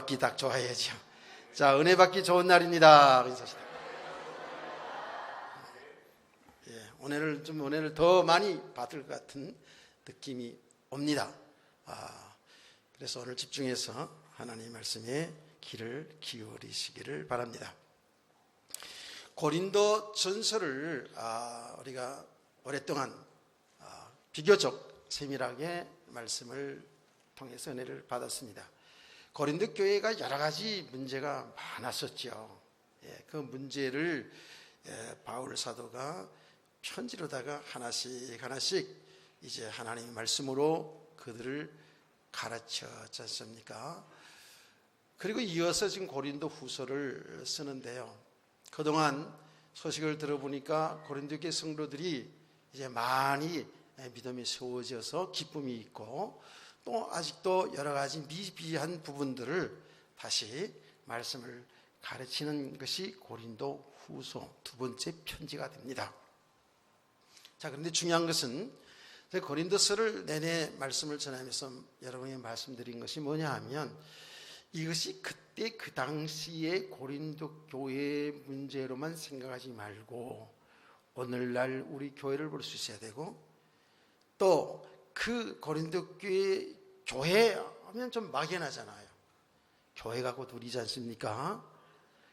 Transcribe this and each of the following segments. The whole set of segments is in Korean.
받기 딱 좋아해야죠. 자, 은혜 받기 좋은 날입니다. 인사합니다. 오늘을 은혜를 더 많이 받을 것 같은 느낌이 옵니다. 그래서 오늘 집중해서 하나님 말씀에 귀를 기울이시기를 바랍니다. 고린도 전서를 우리가 오랫동안 비교적 세밀하게 말씀을 통해서 은혜를 받았습니다. 고린도 교회가 여러 가지 문제가 많았었죠. 그 문제를 바울 사도가 편지로다가 하나씩 이제 하나님의 말씀으로 그들을 가르쳤지 않습니까? 그리고 이어서 지금 고린도 후서를 쓰는데요. 그동안 소식을 들어보니까 고린도 교회 성도들이 이제 많이 믿음이 세워져서 기쁨이 있고, 또 아직도 여러 가지 미비한 부분들을 다시 말씀을 가르치는 것이 고린도 후서 두 번째 편지가 됩니다. 자, 그런데 중요한 것은 고린도서를 내내 말씀을 전하면서 여러분에게 말씀드린 것이 뭐냐 하면, 이것이 그때 그 당시에 고린도 교회의 문제로만 생각하지 말고 오늘날 우리 교회를 볼 수 있어야 되고, 또 그 고린도 교회 하면 좀 막연하잖아요. 교회가 곧 우리지 않습니까?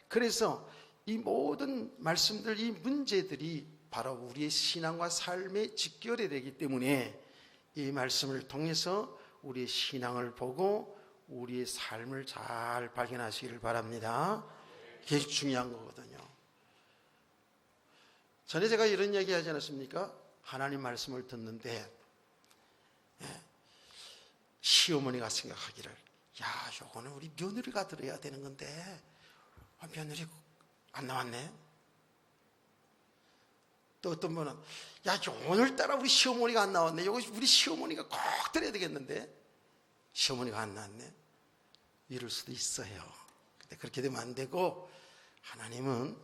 그래서 이 모든 말씀들, 이 문제들이 바로 우리의 신앙과 삶에 직결이 되기 때문에 이 말씀을 통해서 우리의 신앙을 보고 우리의 삶을 잘 발견하시기를 바랍니다. 이게 중요한 거거든요. 전에 제가 이런 얘기 하지 않았습니까? 하나님 말씀을 듣는데 시어머니가 생각하기를, 야, 요거는 우리 며느리가 들어야 되는 건데 며느리 안 나왔네. 또 어떤 분은, 야, 오늘따라 우리 시어머니가 안 나왔네. 요거 우리 시어머니가 꼭 들어야 되겠는데 시어머니가 안 나왔네. 이럴 수도 있어요. 근데 그렇게 되면 안 되고, 하나님은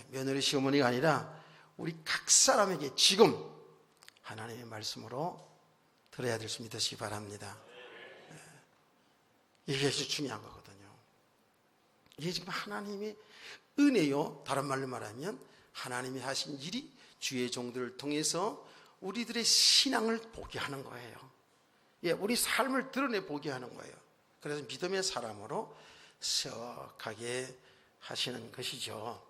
며느리 시어머니가 아니라 우리 각 사람에게 지금 하나님의 말씀으로 들어야 될 수 믿으시기 바랍니다. 이게 아주 중요한 거거든요. 이게 지금 하나님의 은혜요. 다른 말로 말하면 하나님이 하신 일이 주의 종들을 통해서 우리들의 신앙을 보게 하는 거예요. 우리 삶을 드러내 보게 하는 거예요. 그래서 믿음의 사람으로 세워가게 하시는 것이죠.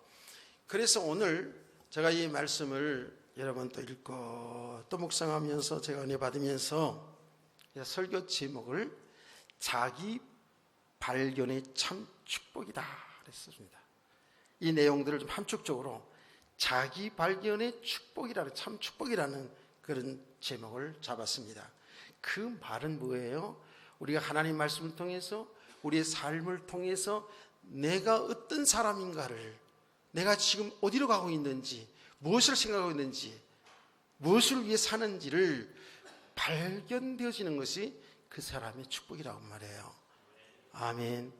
그래서 오늘 제가 이 말씀을 여러분 또 읽고 또 묵상하면서 제가 은혜 받으면서 설교 제목을 자기 발견의 참 축복이다 그랬습니다. 이 내용들을 좀 함축적으로 자기 발견의 축복이라는, 참 축복이라는 그런 제목을 잡았습니다. 그 말은 뭐예요? 우리가 하나님 말씀을 통해서 우리의 삶을 통해서 내가 어떤 사람인가를, 내가 지금 어디로 가고 있는지, 무엇을 생각하고 있는지, 무엇을 위해 사는지를 발견되어지는 것이 그 사람의 축복이라고 말해요. 아멘.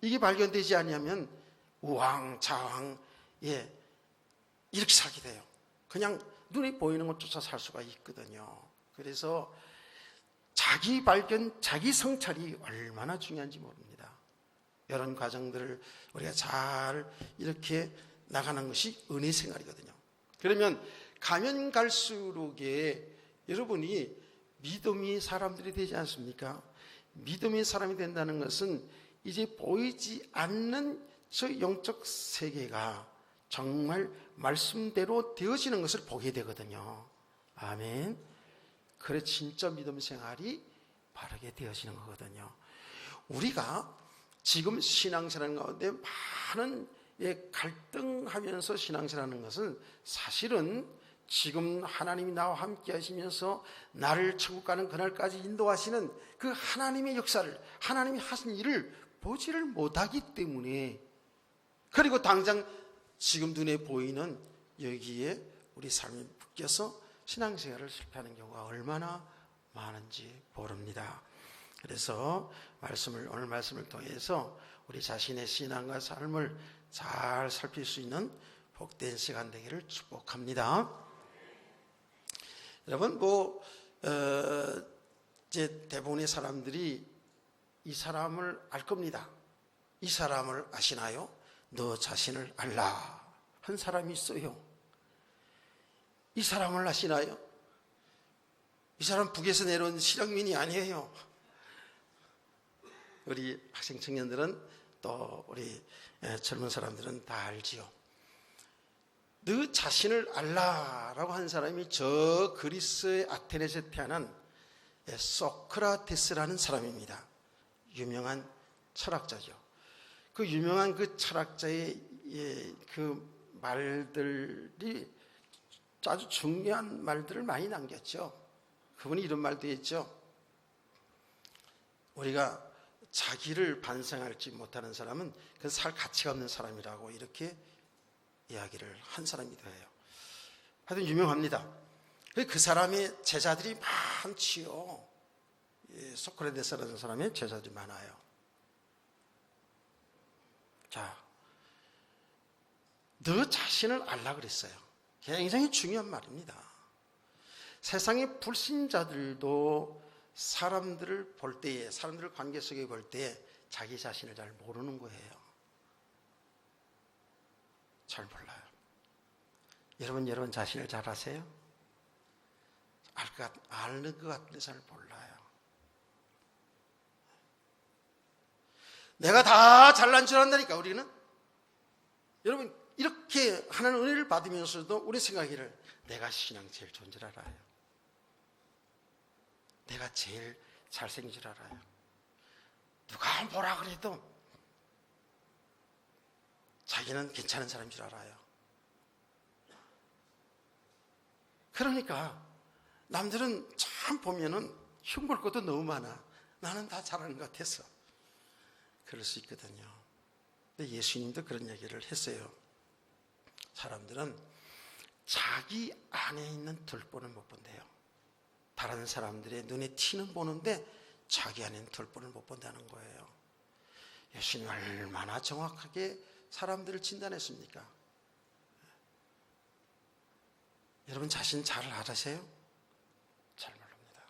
이게 발견되지 않으면 우왕좌왕 이렇게 살게 돼요. 그냥 눈에 보이는 것 쫓아 살 수가 있거든요. 그래서 자기 발견, 자기 성찰이 얼마나 중요한지 모릅니다. 이런 과정들을 우리가 잘 이렇게 나가는 것이 은혜 생활이거든요. 그러면 가면 갈수록에 여러분이 믿음의 사람들이 되지 않습니까? 믿음의 사람이 된다는 것은 이제 보이지 않는 저 영적 세계가 정말 말씀대로 되어지는 것을 보게 되거든요. 아멘. 그래 진짜 믿음 생활이 바르게 되어지는 거거든요. 우리가 지금 신앙생활 가운데 많은 갈등하면서 신앙생활하는 것은 사실은 지금 하나님이 나와 함께 하시면서 나를 천국 가는 그날까지 인도하시는 그 하나님의 역사를, 하나님이 하신 일을 보지를 못하기 때문에, 그리고 당장 지금 눈에 보이는 여기에 우리 삶이 묶여서 신앙생활을 실패하는 경우가 얼마나 많은지 모릅니다. 그래서 오늘 말씀을 통해서 우리 자신의 신앙과 삶을 잘 살필 수 있는 복된 시간 되기를 축복합니다. 여러분, 이제 대부분의 사람들이 이 사람을 알 겁니다. 이 사람을 아시나요? 너 자신을 알라. 한 사람이 있어요. 이 사람을 아시나요? 이 사람 북에서 내려온 실향민이 아니에요. 우리 학생 청년들은 또 우리 젊은 사람들은 다 알지요. 너 자신을 알라라고 한 사람이 저 그리스의 아테네에서 태어난 소크라테스라는 사람입니다. 유명한 철학자죠. 그 유명한 그 철학자의 그 말들이 아주 중요한 말들을 많이 남겼죠. 그분이 이런 말도 했죠. 우리가 자기를 반성할지 못하는 사람은 그 살 가치가 없는 사람이라고 이렇게 이야기를 한 사람이기도 해요. 하여튼 유명합니다. 그 사람의 제자들이 많지요. 소크라테스라는 사람의 제자들이 많아요. 자, 너 자신을 알라 그랬어요. 굉장히 중요한 말입니다. 세상의 불신자들도 사람들을 볼 때에, 사람들을 관계 속에 볼 때에 자기 자신을 잘 모르는 거예요. 잘 몰라요. 여러분 자신을 잘 아세요? 아는 것 같은데 잘 몰라요. 내가 다 잘난 줄 안다니까, 우리는. 여러분, 이렇게 하나님 은혜를 받으면서도 우리 생각이를 내가 신앙 제일 좋은 줄 알아요. 내가 제일 잘생긴 줄 알아요. 누가 뭐라 그래도 자기는 괜찮은 사람인 줄 알아요. 그러니까 남들은 참 보면은 흉볼 것도 너무 많아. 나는 다 잘하는 것 같아서 그럴 수 있거든요. 근데 예수님도 그런 얘기를 했어요. 사람들은 자기 안에 있는 들보는 못 본대요. 다른 사람들의 눈에 티는 보는데 자기 안에 있는 들보를 못 본다는 거예요. 예수님이 얼마나 정확하게 사람들을 진단했습니까? 여러분 자신 잘 알아세요? 잘 모릅니다.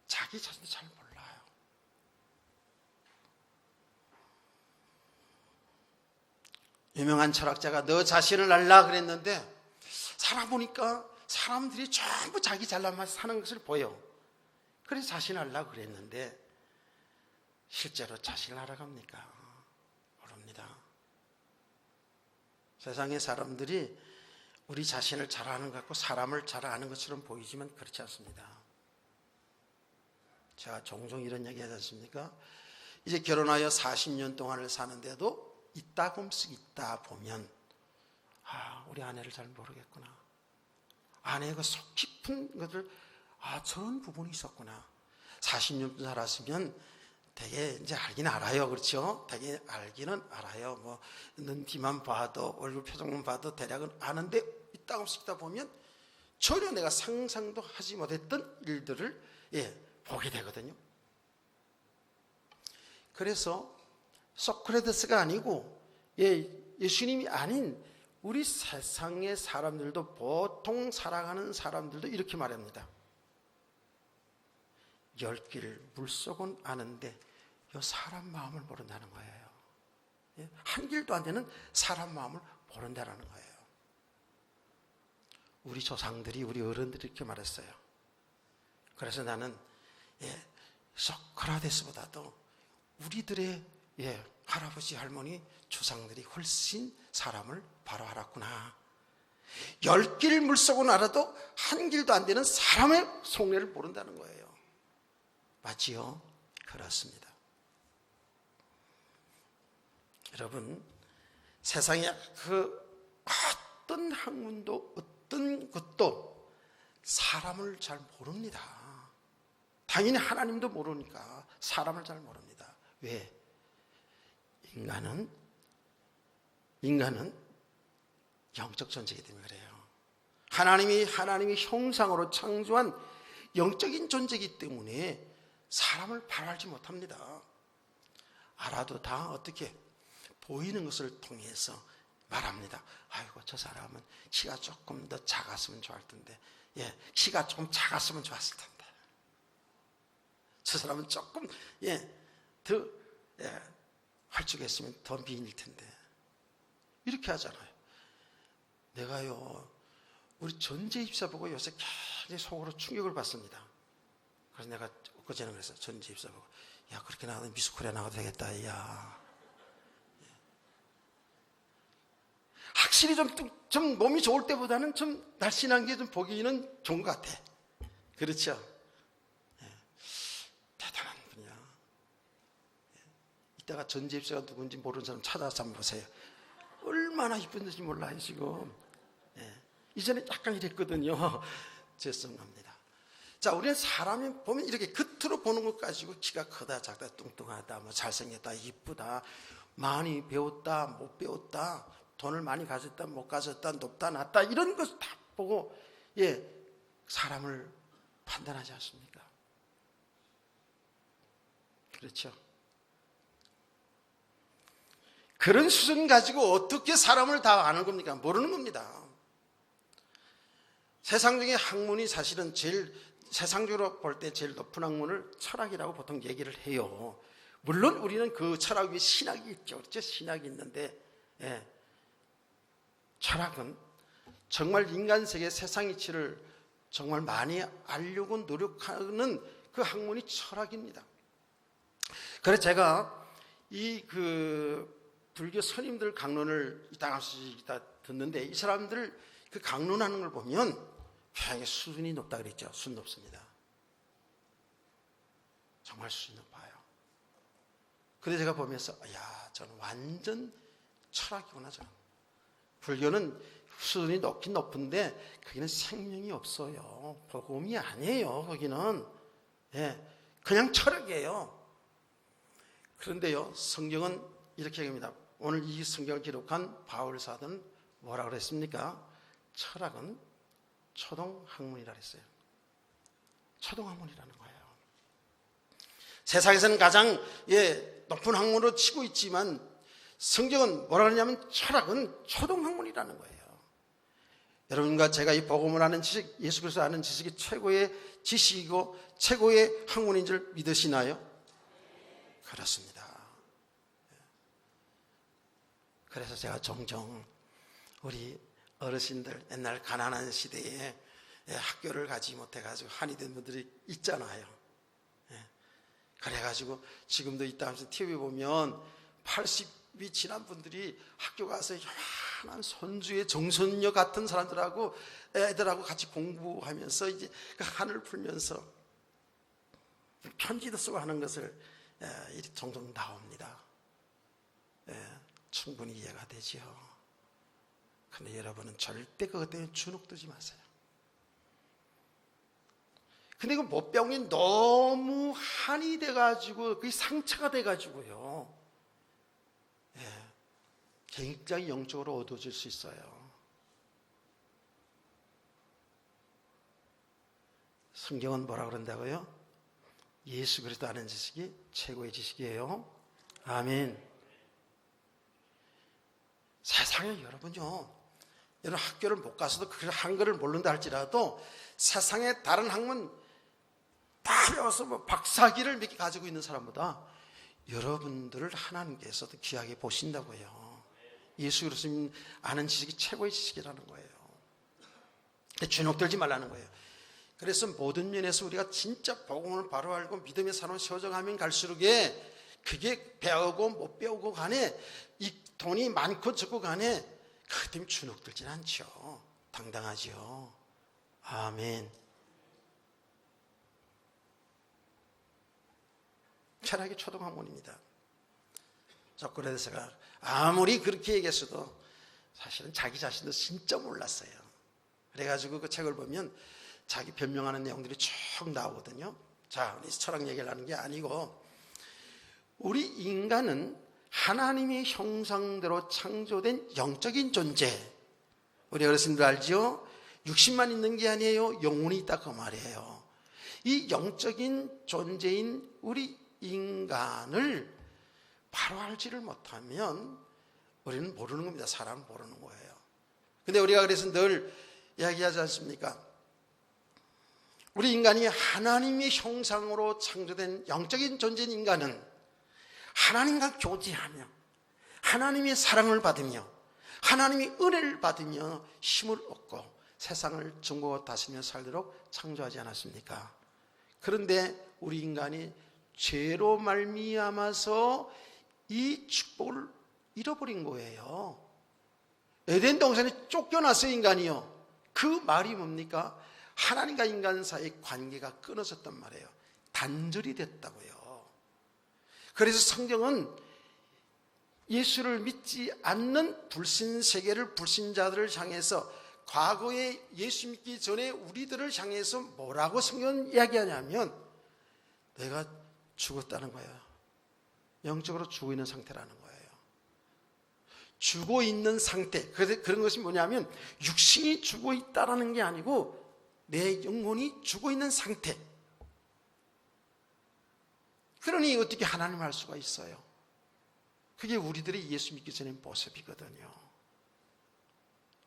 자기 자신도 잘 몰라요. 유명한 철학자가 너 자신을 알라 그랬는데 살아보니까 사람들이 전부 자기 잘나만 사는 것을 보여. 그래서 자신을 알라 그랬는데 실제로 자신을 알아갑니까? 모릅니다. 세상의 사람들이 우리 자신을 잘 아는 것 같고 사람을 잘 아는 것처럼 보이지만 그렇지 않습니다. 제가 종종 이런 얘기 하지 않습니까? 이제 결혼하여 40년 동안을 사는데도 이따금씩 있다 보면 우리 아내를 잘 모르겠구나. 아내의 그 속 깊은 것을 저런 부분이 있었구나. 40년 살았으면 되게 이제 알긴 알아요. 그렇죠? 되게 알기는 알아요. 뭐 눈 뒤만 봐도 얼굴 표정만 봐도 대략은 아는데 이따금씩 있다 보면 전혀 내가 상상도 하지 못했던 일들을 보게 되거든요. 그래서 소크라테스가 아니고 예수님이 아닌 우리 세상의 사람들도 보통 살아가는 사람들도 이렇게 말합니다. 열길 물속은 아는데 이 사람 마음을 모른다는 거예요. 한 길도 안 되는 사람 마음을 모른다는 거예요. 우리 조상들이 우리 어른들이 이렇게 말했어요. 그래서 나는 소크라테스보다도 우리들의 할아버지 할머니 조상들이 훨씬 사람을 바로 알았구나. 열 길 물속은 알아도 한 길도 안 되는 사람의 속내를 모른다는 거예요. 맞지요? 그렇습니다. 여러분, 세상에 그 어떤 학문도 어떤 것도 사람을 잘 모릅니다. 당연히 하나님도 모르니까 사람을 잘 모릅니다. 왜? 인간은 영적 존재이기 때문에 그래요. 하나님이 형상으로 창조한 영적인 존재이기 때문에 사람을 바로 알지 못합니다. 알아도 다 어떻게 보이는 것을 통해서 말합니다. 아이고 저 사람은 키가 조금 더 작았으면 좋을 텐데, 키가 조금 작았으면 좋았을 텐데. 저 사람은 조금 더 활주했으면 더 미인일 텐데 이렇게 하잖아요. 내가요 우리 전재 입사 보고 요새 굉장히 속으로 충격을 받습니다. 그래서 내가 엊그제는 그랬어. 전재 입사 보고 야 그렇게 나가도 미스코리아 나가도 되겠다. 야 확실히 좀 몸이 좋을 때보다는 좀 날씬한 게 좀 보기는 좋은 것 같아. 그렇죠? 대단한 분이야. 이따가 전재 입사가 누군지 모르는 사람 찾아서 한번 보세요. 얼마나 이쁜지 몰라요 지금. 이전에 약간 이랬거든요. 죄송합니다. 자, 우리는 사람이 보면 이렇게 겉으로 보는 것 가지고 키가 크다 작다 뚱뚱하다 뭐 잘생겼다 이쁘다 많이 배웠다 못 배웠다 돈을 많이 가졌다 못 가졌다 높다 낮다 이런 것을 다 보고 사람을 판단하지 않습니까? 그렇죠? 그런 수준 가지고 어떻게 사람을 다 아는 겁니까? 모르는 겁니다. 세상 중에 학문이 사실은 세상적으로 볼 때 제일 높은 학문을 철학이라고 보통 얘기를 해요. 물론 우리는 그 철학 위에 신학이 있죠. 그렇죠? 신학이 있는데 철학은 정말 인간 세계 세상 이치를 정말 많이 알려고 노력하는 그 학문이 철학입니다. 그래서 제가 불교 스님들 강론을 이따 듣는데 이 사람들 그 강론하는 걸 보면 굉장히 수준이 높다 그랬죠. 수준 높습니다. 정말 수준이 높아요. 그래서 제가 보면서 저는 완전 철학이구나. 저는 불교는 수준이 높긴 높은데 거기는 생명이 없어요. 복음이 아니에요. 거기는 그냥 철학이에요. 그런데요 성경은 이렇게 얘기합니다. 오늘 이 성경을 기록한 바울 사도는 뭐라 그랬습니까? 철학은 초동학문이라 그랬어요. 초동학문이라는 거예요. 세상에서는 가장 높은 학문으로 치고 있지만 성경은 뭐라 그러냐면 철학은 초동학문이라는 거예요. 여러분과 제가 이 복음을 아는 지식, 예수 그리스도 아는 지식이 최고의 지식이고 최고의 학문인 줄 믿으시나요? 그렇습니다. 그래서 제가 종종 우리 어르신들 옛날 가난한 시대에 학교를 가지 못해가지고 한이 된 분들이 있잖아요. 그래가지고 지금도 있다 하면서 TV 보면 80이 지난 분들이 학교 가서 요만한 손주의 정선녀 같은 사람들하고 애들하고 같이 공부하면서 이제 그 한을 풀면서 편지도 쓰고 하는 것을 종종 나옵니다. 충분히 이해가 되지요. 근데 여러분은 절대 그것 때문에 주눅들지 마세요. 근데 그 못 배운 게 너무 한이 돼가지고 그게 상처가 돼가지고요. 굉장히 영적으로 어두워질 수 있어요. 성경은 뭐라 그런다고요? 예수 그리스도 아는 지식이 최고의 지식이에요. 아멘. 세상에 여러분 학교를 못 가서도 그 한글을 모른다 할지라도 세상에 다른 학문 다 배워서 박사학위를 몇 개 가지고 있는 사람보다 여러분들을 하나님께서도 귀하게 보신다고요. 예수 그리스도 아는 지식이 최고의 지식이라는 거예요. 주눅들지 말라는 거예요. 그래서 모든 면에서 우리가 진짜 복음을 바로 알고 믿음의 산으로 세워져가면 갈수록 그게 배우고 못 배우고 간에 이 돈이 많고 적고 간에 그 때문에 주눅들진 않죠. 당당하죠. 아멘. 철학이 초동학문입니다. 소크라테스가 아무리 그렇게 얘기했어도 사실은 자기 자신도 진짜 몰랐어요. 그래가지고 그 책을 보면 자기 변명하는 내용들이 쭉 나오거든요. 자, 우리 철학 얘기를 하는 게 아니고 우리 인간은 하나님의 형상대로 창조된 영적인 존재. 우리 어르신들 알죠? 육신만 있는 게 아니에요. 영혼이 있다 그 말이에요. 이 영적인 존재인 우리 인간을 바로 알지를 못하면 우리는 모르는 겁니다. 사람은 모르는 거예요. 근데 우리가 그래서 늘 이야기하지 않습니까? 우리 인간이 하나님의 형상으로 창조된 영적인 존재인 인간은 하나님과 교제하며 하나님의 사랑을 받으며 하나님의 은혜를 받으며 힘을 얻고 세상을 정복하고 다스리며 살도록 창조하지 않았습니까? 그런데 우리 인간이 죄로 말미암아서 이 축복을 잃어버린 거예요. 에덴 동산에 쫓겨났어요, 인간이요. 그 말이 뭡니까? 하나님과 인간 사이의 관계가 끊어졌단 말이에요. 단절이 됐다고요. 그래서 성경은 예수를 믿지 않는 불신세계를, 불신자들을 향해서, 과거에 예수 믿기 전에 우리들을 향해서 뭐라고 성경은 이야기하냐면 내가 죽었다는 거예요. 영적으로 죽어있는 상태라는 거예요. 죽어있는 상태, 그런 것이 뭐냐면 육신이 죽어있다라는 게 아니고 내 영혼이 죽어있는 상태. 그러니 어떻게 하나님을 알 수가 있어요? 그게 우리들이 예수 믿기 전의 모습이거든요.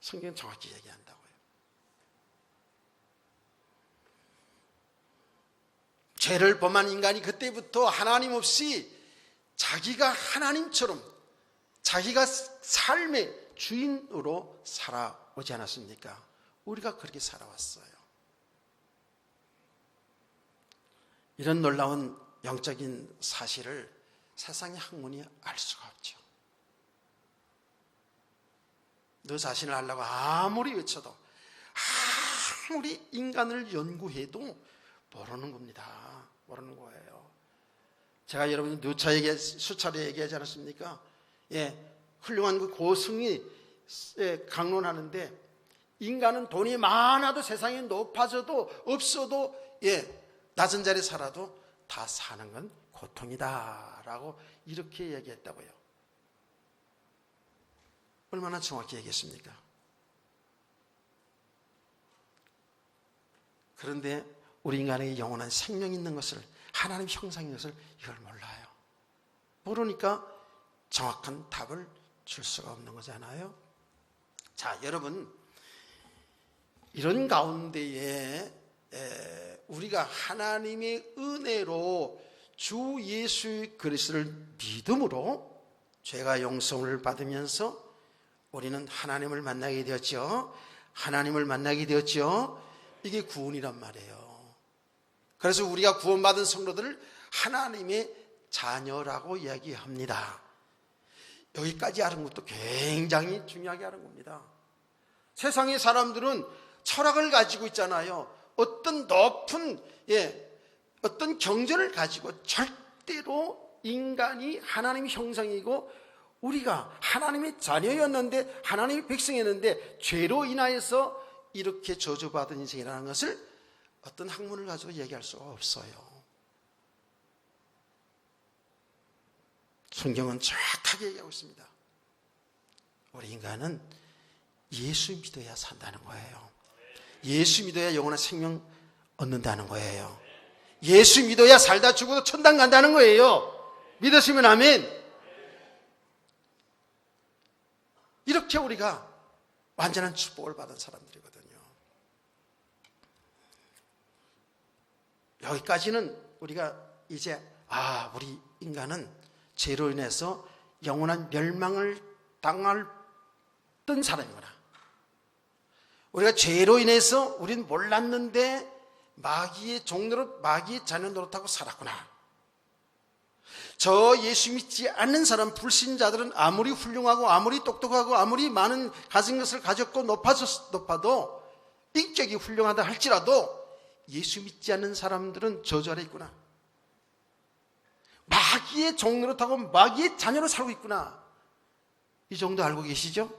성경은 정확히 얘기한다고요. 죄를 범한 인간이 그때부터 하나님 없이 자기가 하나님처럼 자기가 삶의 주인으로 살아오지 않았습니까? 우리가 그렇게 살아왔어요. 이런 놀라운 영적인 사실을 세상의 학문이 알 수가 없죠. 너 자신을 알라고 아무리 외쳐도, 아무리 인간을 연구해도 모르는 겁니다. 모르는 거예요. 제가 여러분 수차례 얘기하지 않았습니까? 훌륭한 그 고승이 강론하는데, 인간은 돈이 많아도 세상에 높아져도 없어도 낮은 자리에 살아도 다 사는 건 고통이다 라고 이렇게 얘기했다고요. 얼마나 정확히 얘기했습니까? 그런데 우리 인간에게 영원한 생명이 있는 것을, 하나님 형상인 것을 이걸 몰라요. 모르니까 정확한 답을 줄 수가 없는 거잖아요. 자, 여러분, 이런 가운데에 우리가 하나님의 은혜로 주 예수 그리스도를 믿음으로 죄가 용서를 받으면서 우리는 하나님을 만나게 되었죠. 하나님을 만나게 되었죠. 이게 구원이란 말이에요. 그래서 우리가 구원받은 성도들을 하나님의 자녀라고 이야기합니다. 여기까지 하는 것도 굉장히 중요하게 하는 겁니다. 세상의 사람들은 철학을 가지고 있잖아요. 어떤 높은 어떤 경전을 가지고 절대로 인간이 하나님의 형상이고 우리가 하나님의 자녀였는데, 하나님의 백성이었는데 죄로 인하여서 이렇게 저주받은 인생이라는 것을 어떤 학문을 가지고 얘기할 수가 없어요. 성경은 정확하게 얘기하고 있습니다. 우리 인간은 예수 믿어야 산다는 거예요. 예수 믿어야 영원한 생명 얻는다는 거예요. 예수 믿어야 살다 죽어도 천당 간다는 거예요. 믿으시면 아멘. 이렇게 우리가 완전한 축복을 받은 사람들이거든요. 여기까지는 우리가 이제 우리 인간은 죄로 인해서 영원한 멸망을 당했던 사람이구나. 우리가 죄로 인해서 우린 몰랐는데 마귀의 종노릇, 마귀의 자녀 노릇하고 살았구나. 저 예수 믿지 않는 사람, 불신자들은 아무리 훌륭하고 아무리 똑똑하고 아무리 많은 가진 것을 가졌고 높아도 인격이 훌륭하다 할지라도 예수 믿지 않는 사람들은 저주 아래 있구나. 마귀의 종노릇하고 마귀의 자녀로 살고 있구나. 이 정도 알고 계시죠?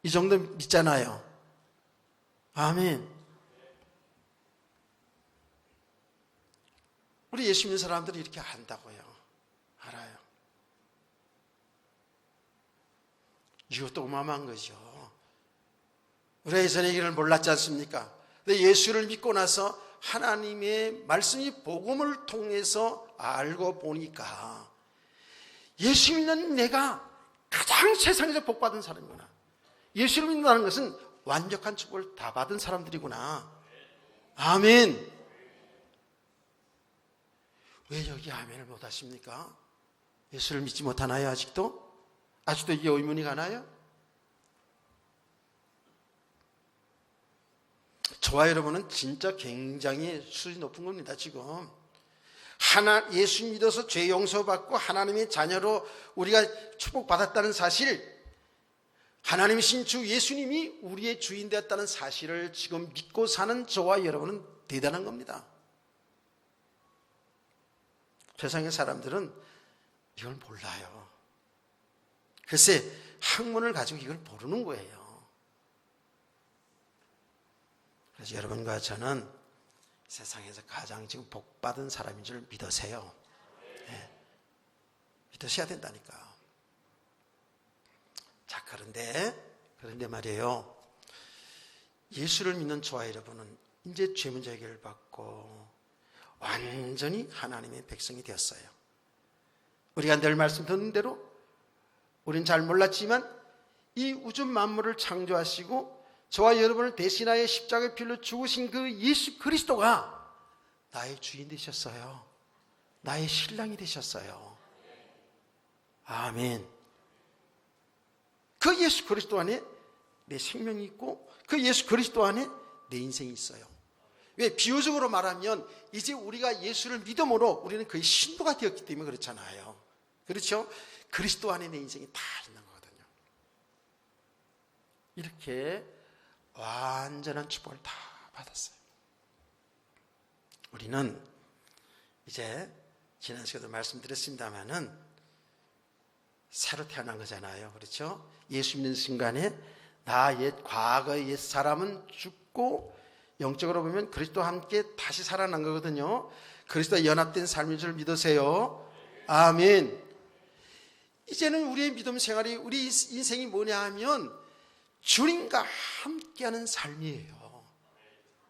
이 정도 믿잖아요. 아멘. 우리 예수 믿는 사람들이 이렇게 안다고요. 알아요. 이것도 어마어마한 거죠. 우리가 예전에 이 길을 몰랐지 않습니까? 근데 예수를 믿고 나서 하나님의 말씀이 복음을 통해서 알고 보니까 예수 믿는 내가 가장 세상에서 복받은 사람이구나. 예수를 믿는다는 것은 완벽한 축복을 다 받은 사람들이구나. 아멘. 왜 여기 아멘을 못 하십니까? 예수를 믿지 못하나요? 아직도 이게 의문이 가나요? 저와 여러분은 진짜 굉장히 수준이 높은 겁니다. 지금 예수 믿어서 죄 용서받고 하나님의 자녀로 우리가 축복받았다는 사실, 하나님이신 주 예수님이 우리의 주인 되었다는 사실을 지금 믿고 사는 저와 여러분은 대단한 겁니다. 세상의 사람들은 이걸 몰라요. 글쎄 학문을 가지고 이걸 모르는 거예요. 그래서 여러분과 저는 세상에서 가장 지금 복받은 사람인 줄 믿으세요. 네. 믿으셔야 된다니까. 자, 그런데 말이에요. 예수를 믿는 저와 여러분은 이제 죄 문제 해결을 받고 완전히 하나님의 백성이 되었어요. 우리가 늘 말씀 듣는 대로 우리는 잘 몰랐지만 이 우주 만물을 창조하시고 저와 여러분을 대신하여 십자가의 피로 죽으신 그 예수 그리스도가 나의 주인 되셨어요. 나의 신랑이 되셨어요. 아멘. 그 예수 그리스도 안에 내 생명이 있고 그 예수 그리스도 안에 내 인생이 있어요. 왜? 비유적으로 말하면 이제 우리가 예수를 믿음으로 우리는 그의 신부가 되었기 때문에 그렇잖아요. 그렇죠? 그리스도 안에 내 인생이 다 있는 거거든요. 이렇게 완전한 축복을 다 받았어요. 우리는 이제 지난 시간에도 말씀드렸습니다마는 새로 태어난 거잖아요. 그렇죠? 예수 믿는 순간에 나 과거의 옛 사람은 죽고 영적으로 보면 그리스도와 함께 다시 살아난 거거든요. 그리스도와 연합된 삶인 줄 믿으세요. 아멘. 이제는 우리의 믿음 생활이, 우리 인생이 뭐냐 하면 주님과 함께하는 삶이에요.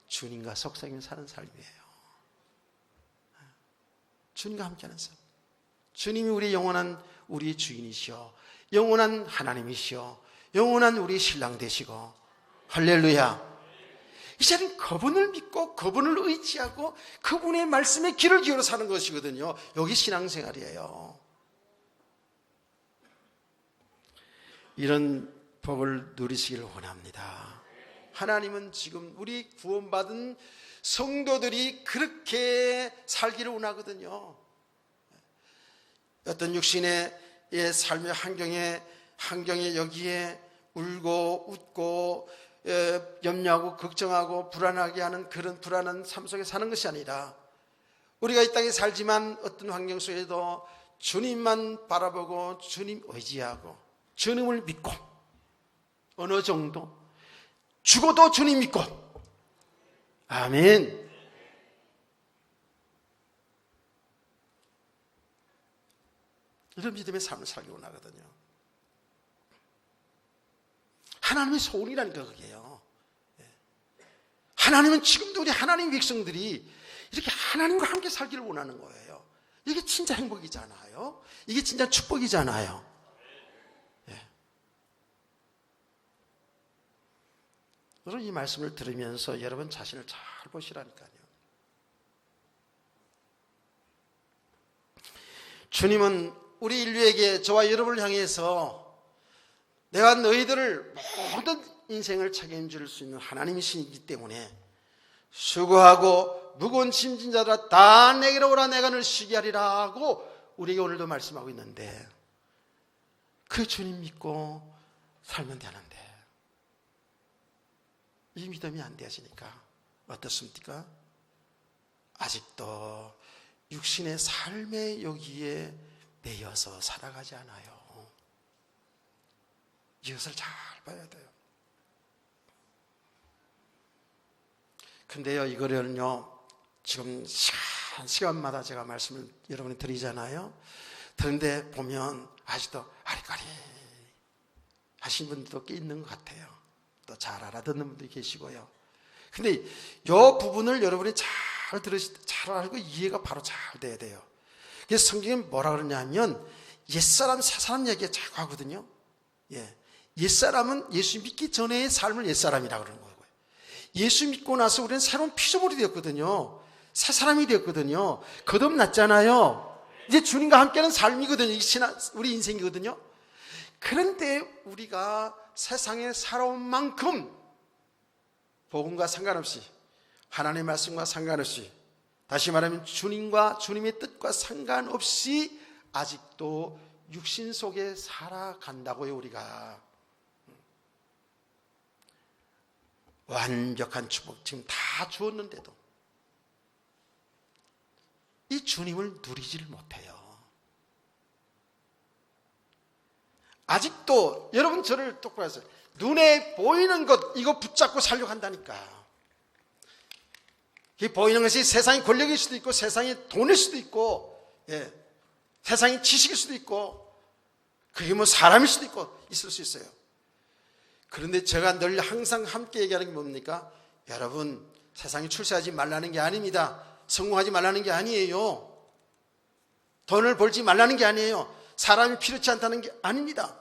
주님과 속삭이며 사는 삶이에요. 주님과 함께하는 삶. 주님이 우리 영원한 우리의 주인이시오. 영원한 하나님이시오. 영원한 우리 신랑 되시고. 할렐루야. 이제는 그분을 믿고 그분을 의지하고 그분의 말씀에 귀를 기울여 사는 것이거든요. 여기 신앙생활이에요. 이런 복을 누리시기를 원합니다. 하나님은 지금 우리 구원받은 성도들이 그렇게 살기를 원하거든요. 어떤 육신의 삶의 환경에 여기에 울고 웃고 염려하고 걱정하고 불안하게 하는 그런 불안한 삶 속에 사는 것이 아니라 우리가 이 땅에 살지만 어떤 환경 속에도 주님만 바라보고 주님 의지하고 주님을 믿고 어느 정도 죽어도 주님 믿고 아멘. 이런 믿음의 삶을 살기 원하거든요. 하나님의 소원이라니까 그게요. 하나님은 지금도 우리 하나님의 백성들이 이렇게 하나님과 함께 살기를 원하는 거예요. 이게 진짜 행복이잖아요. 이게 진짜 축복이잖아요. 여러분 이 말씀을 들으면서 여러분 자신을 잘 보시라니까요. 주님은 우리 인류에게 저와 여러분을 향해서 내가 너희들을 모든 인생을 책임질 수 있는 하나님이시기 때문에 수고하고 무거운 짐진 자들아 다 내게로 오라 내가 너를 쉬게 하리라 하고 우리에게 오늘도 말씀하고 있는데 그 주님 믿고 살면 되는데 이 믿음이 안 되시니까 어떻습니까? 아직도 육신의 삶의 여기에 매여서 살아가지 않아요. 이것을 잘 봐야 돼요. 근데요, 이거를요, 지금 시간마다 제가 말씀을 여러분이 드리잖아요. 그런데 보면 아직도 아리까리 하신 분들도 꽤 있는 것 같아요. 또 잘 알아듣는 분들이 계시고요. 근데 이 부분을 여러분이 잘 알고 이해가 바로 잘 돼야 돼요. 그래서 성경에 뭐라 그러냐면 옛사람, 새사람 얘기가 자꾸 하거든요. 옛사람은 예수 믿기 전의 삶을 옛사람이라고 그러는 거예요. 예수 믿고 나서 우리는 새로운 피조물이 되었거든요. 새 사람이 되었거든요. 거듭났잖아요. 이제 주님과 함께하는 삶이거든요. 우리 인생이거든요. 그런데 우리가 세상에 살아온 만큼 복음과 상관없이, 하나님의 말씀과 상관없이, 다시 말하면 주님과 주님의 뜻과 상관없이 아직도 육신 속에 살아간다고요. 우리가 완벽한 축복 지금 다 주었는데도 이 주님을 누리지를 못해요. 아직도 여러분 저를 똑바로 하세요. 눈에 보이는 것 이거 붙잡고 살려고 한다니까. 이 보이는 것이 세상의 권력일 수도 있고, 세상의 돈일 수도 있고, 세상의 지식일 수도 있고, 그게 뭐 사람일 수도 있고 있을 수 있어요. 그런데 제가 늘 항상 함께 얘기하는 게 뭡니까? 여러분, 세상에 출세하지 말라는 게 아닙니다. 성공하지 말라는 게 아니에요. 돈을 벌지 말라는 게 아니에요. 사람이 필요치 않다는 게 아닙니다.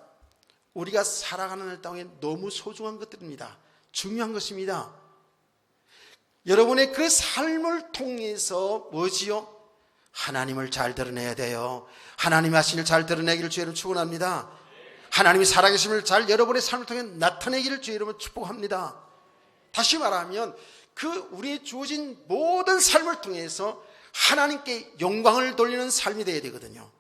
우리가 살아가는 땅에 너무 소중한 것들입니다. 중요한 것입니다. 여러분의 그 삶을 통해서 뭐지요? 하나님을 잘 드러내야 돼요. 하나님의 하신 일 잘 드러내기를 주의 이름으로 축원합니다. 하나님이 살아계심을 잘 여러분의 삶을 통해 나타내기를 주의 이름으로 축복합니다. 다시 말하면 그 우리의 주어진 모든 삶을 통해서 하나님께 영광을 돌리는 삶이 되어야 되거든요.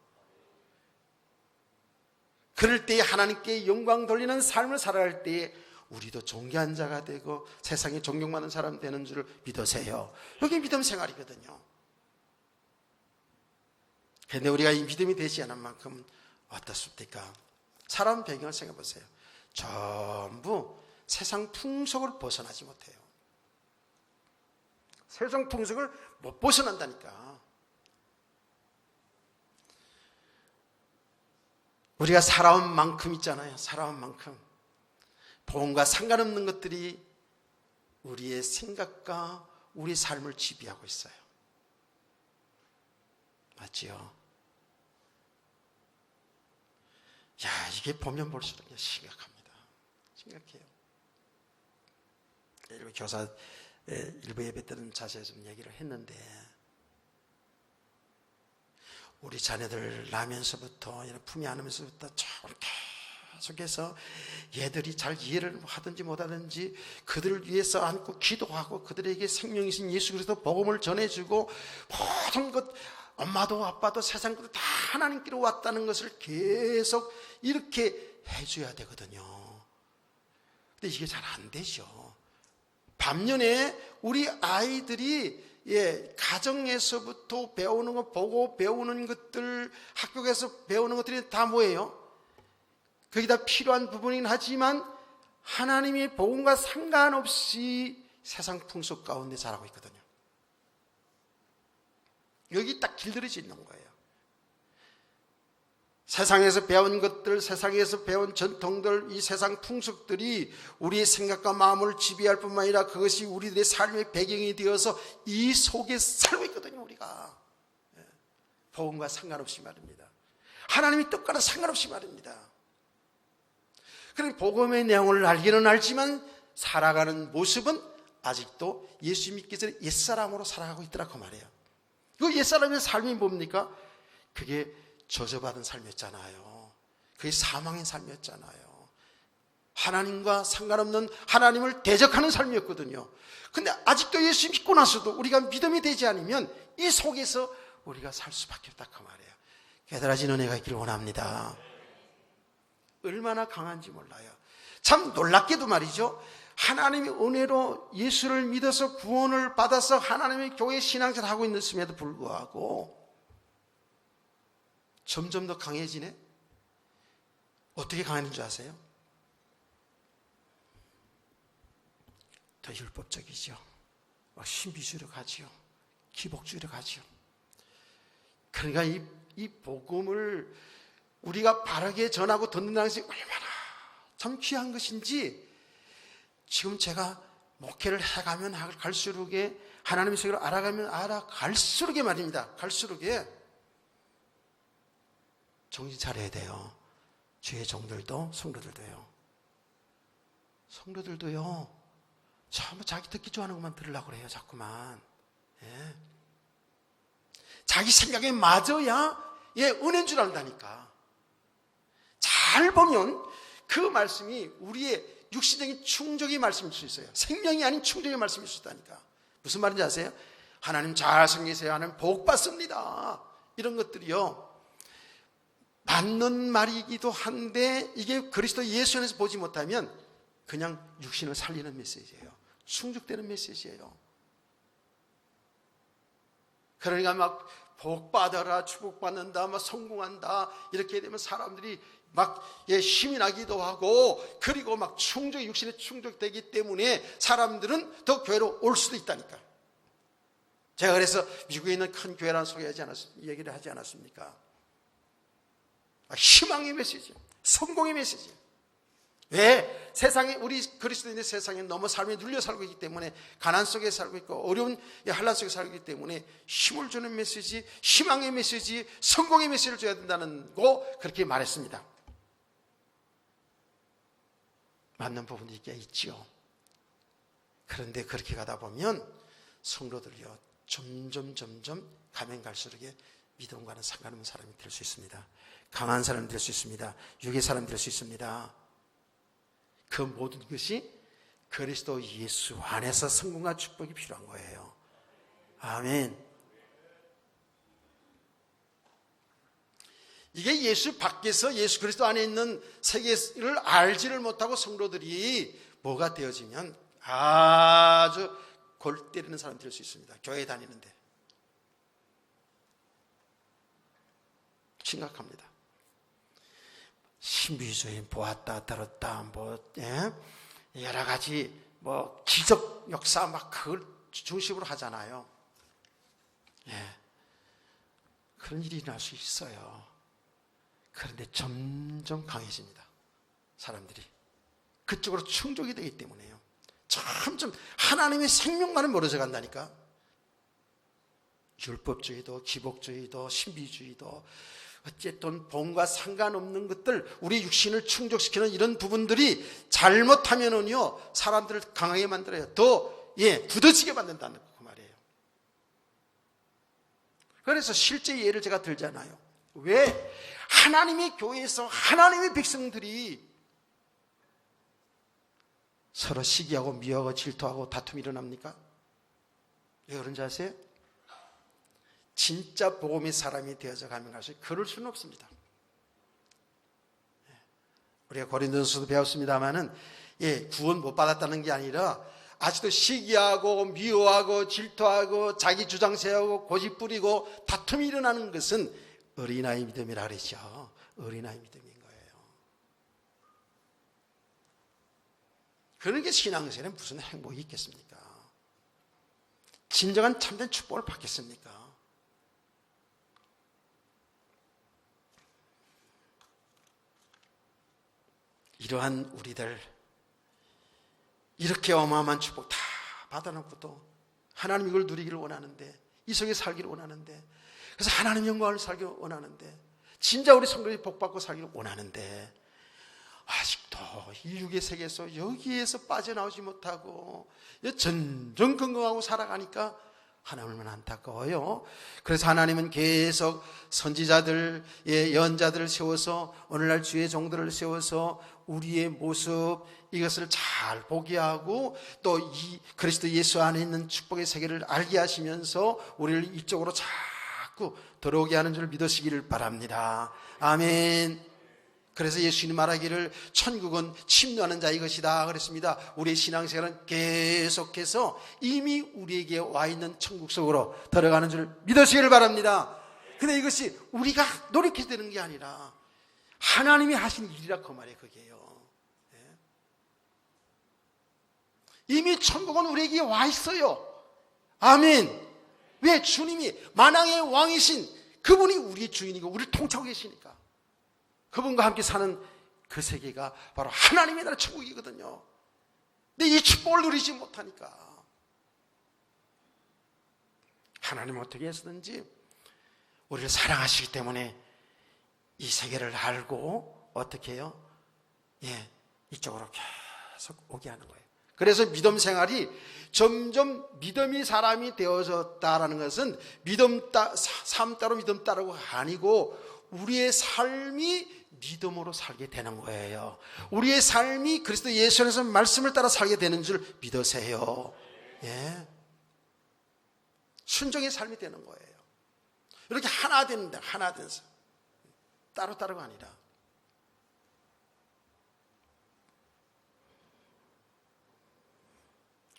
그럴 때에 하나님께 영광 돌리는 삶을 살아갈 때에 우리도 존귀한 자가 되고 세상에 존경받는 사람 되는 줄을 믿으세요. 이게 믿음 생활이거든요. 그런데 우리가 이 믿음이 되지 않은 만큼 어떻습니까? 사람 배경을 생각해 보세요. 전부 세상 풍속을 벗어나지 못해요. 세상 풍속을 못 벗어난다니까. 우리가 살아온 만큼 있잖아요. 살아온 만큼. 복음과 상관없는 것들이 우리의 생각과 우리의 삶을 지배하고 있어요. 맞지요? 야, 이게 보면 볼수록 심각합니다. 심각해요. 일부 교사, 일부 예배 때는 자세히 좀 얘기를 했는데, 우리 자녀들 나면서부터, 품이 안으면서부터 계속해서 얘들이 잘 이해를 하든지 못하든지 그들을 위해서 안고 기도하고 그들에게 생명이신 예수 그리스도 복음을 전해주고 모든 것, 엄마도 아빠도 세상 것도 다 하나님께로 왔다는 것을 계속 이렇게 해줘야 되거든요. 근데 이게 잘 안 되죠. 반면에 우리 아이들이 가정에서부터 배우는 거, 보고 배우는 것들, 학교에서 배우는 것들이 다 뭐예요? 거기다 필요한 부분이긴 하지만 하나님의 복음과 상관없이 세상 풍속 가운데 자라고 있거든요. 여기 딱 길들여져 있는 거예요. 세상에서 배운 것들, 세상에서 배운 전통들, 이 세상 풍속들이 우리의 생각과 마음을 지배할 뿐만 아니라 그것이 우리들의 삶의 배경이 되어서 이 속에 살고 있거든요. 우리가 복음과 상관없이 말입니다. 하나님의 뜻과는 상관없이 말입니다. 그러니 복음의 내용을 알기는 알지만 살아가는 모습은 아직도 예수 믿기 전에 옛사람으로 살아가고 있더라고 말이에요. 그 옛사람의 삶이 뭡니까? 그게 저주받은 삶이었잖아요. 그게 사망의 삶이었잖아요. 하나님과 상관없는 하나님을 대적하는 삶이었거든요. 근데 아직도 예수 믿고 나서도 우리가 믿음이 되지 않으면 이 속에서 우리가 살 수밖에 없다 그 말이에요. 깨달아진 은혜가 있기를 원합니다. 얼마나 강한지 몰라요. 참 놀랍게도 말이죠. 하나님의 은혜로 예수를 믿어서 구원을 받아서 하나님의 교회 신앙생활을 하고 있음에도 불구하고 점점 더 강해지네. 어떻게 강해지는 줄 아세요? 더 율법적이죠. 신비주의로 가지요. 기복주의로 가지요. 그러니까 이 복음을 우리가 바르게 전하고 듣는다는 것이 얼마나 참 귀한 것인지 지금 제가 목회를 해가면 갈수록에 하나님의 세계를 알아가면 알아갈수록에 말입니다. 갈수록에 정신 차려야 돼요. 주의 종들도 성도들도요. 성도들도요. 전부 자기 듣기 좋아하는 것만 들으려고 그래요. 자꾸만. 자기 생각에 맞아야 은혜인 줄 안다니까. 잘 보면 그 말씀이 우리의 육신적인 충족의 말씀일 수 있어요. 생명이 아닌 충족의 말씀일 수 있다니까. 무슨 말인지 아세요? 하나님 잘 섬기세요. 하나님 복 받습니다. 이런 것들이요, 맞는 말이기도 한데 이게 그리스도 예수 안에서 보지 못하면 그냥 육신을 살리는 메시지예요. 충족되는 메시지예요. 그러니까 막 복 받아라, 축복받는다, 막 성공한다, 이렇게 되면 사람들이 막 힘이 나기도 하고, 그리고 막 육신에 충족되기 때문에 사람들은 더 교회로 올 수도 있다니까. 제가 그래서 미국에 있는 큰 교회라는 얘기를 하지 않았습니까? 희망의 메시지, 성공의 메시지. 왜? 우리 그리스도인의 세상에 너무 삶에 눌려 살고 있기 때문에, 가난 속에 살고 있고 어려운 환난 속에 살고 있기 때문에 힘을 주는 메시지, 희망의 메시지, 성공의 메시지를 줘야 된다는 거, 그렇게 말했습니다. 맞는 부분이 있지요. 그런데 그렇게 가다 보면 성도들이요, 점점 가면 갈수록 믿음과는 상관없는 사람이 될 수 있습니다. 강한 사람이 될 수 있습니다. 육의 사람이 될 수 있습니다. 그 모든 것이 그리스도 예수 안에서 성공과 축복이 필요한 거예요. 아멘. 이게 예수 밖에서 예수 그리스도 안에 있는 세계를 알지를 못하고 성도들이 뭐가 되어지면 아주 골 때리는 사람이 될 수 있습니다. 교회 다니는데. 심각합니다. 신비주의 보았다 들었다 여러 가지 기적 역사 막 그걸 중심으로 하잖아요. 그런 일이 일어날 수 있어요. 그런데 점점 강해집니다. 사람들이 그쪽으로 충족이 되기 때문에요. 점점 하나님의 생명과는 멀어져 간다니까. 율법주의도 기복주의도 신비주의도 어쨌든 본과 상관없는 것들, 우리 육신을 충족시키는 이런 부분들이 잘못하면은요, 사람들을 강하게 만들어요. 더 굳어지게 만든다는 그 말이에요. 그래서 실제 예를 제가 들잖아요. 왜? 하나님의 교회에서 하나님의 백성들이 서로 시기하고 미워하고 질투하고 다툼이 일어납니까? 왜 그런지 아세요? 진짜 복음의 사람이 되어져 가면 갈수록 그럴 수는 없습니다. 우리가 고린도전서도 배웠습니다마는 구원 못 받았다는 게 아니라 아직도 시기하고 미워하고 질투하고 자기 주장 세우고 고집 부리고 다툼이 일어나는 것은 어린아이 믿음이라 그러죠. 어린아이 믿음인 거예요. 그런 게 신앙생활에 무슨 행복이 있겠습니까? 진정한 참된 축복을 받겠습니까? 이러한 우리들, 이렇게 어마어마한 축복 다 받아놓고도 하나님 이걸 누리기를 원하는데, 이 속에 살기를 원하는데, 그래서 하나님 영광을 살기를 원하는데, 진짜 우리 성도들이 복받고 살기를 원하는데, 아직도 이 육의 세계에서 여기에서 빠져나오지 못하고 전전긍긍하고 살아가니까 하나님 얼마나 안타까워요. 그래서 하나님은 계속 선지자들, 예언자들을 세워서, 오늘날 주의 종들을 세워서 우리의 모습, 이것을 잘 보게 하고, 또 이 그리스도 예수 안에 있는 축복의 세계를 알게 하시면서 우리를 이쪽으로 자꾸 들어오게 하는 줄 믿으시기를 바랍니다. 아멘. 그래서 예수님 말하기를 천국은 침노하는 자의 것이다 그랬습니다. 우리의 신앙생활은 계속해서 이미 우리에게 와 있는 천국 속으로 들어가는 줄 믿으시기를 바랍니다. 근데 이것이 우리가 노력해야 되는 게 아니라 하나님이 하신 일이라 그 말이에요. 그게요. 이미 천국은 우리에게 와 있어요. 아멘. 왜? 주님이 만왕의 왕이신 그분이 우리의 주인이고 우리를 통치하고 계시니까. 그분과 함께 사는 그 세계가 바로 하나님의 나라 천국이거든요. 근데 이 축복을 누리지 못하니까 하나님은 어떻게 해서든지 우리를 사랑하시기 때문에 이 세계를 알고 어떻게 해요? 이쪽으로 계속 오게 하는 거예요. 그래서 믿음 생활이 점점 믿음이 사람이 되어졌다라는 것은 삶 따로 믿음 따로가 아니고 우리의 삶이 믿음으로 살게 되는 거예요. 우리의 삶이 그리스도 예수 안에서 말씀을 따라 살게 되는 줄 믿으세요. 예. 순종의 삶이 되는 거예요. 이렇게 하나 되는데, 하나 돼서. 따로따로가 아니라.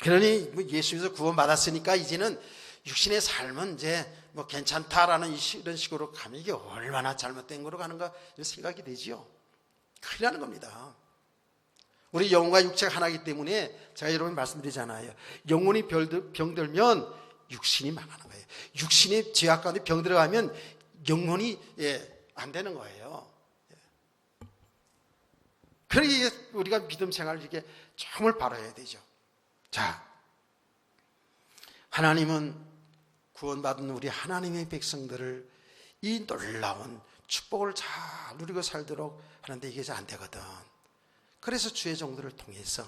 그러니 예수님께서 구원받았으니까 이제는 육신의 삶은 이제 뭐 괜찮다라는 이런 식으로 가면 이게 얼마나 잘못된 거로 가는가 이런 생각이 되지요. 큰일 나는 겁니다. 우리 영혼과 육체가 하나이기 때문에 제가 여러분 말씀드리잖아요. 영혼이 병들면 육신이 망하는 거예요. 육신의 죄악 가운데 병 들어가면 영혼이 안 되는 거예요. 그러니 우리가 믿음 생활을 이게 정말 바라야 되죠. 자, 하나님은 구원받은 우리 하나님의 백성들을 이 놀라운 축복을 잘 누리고 살도록 하는데 이게 잘 안 되거든. 그래서 주의 종들을 통해서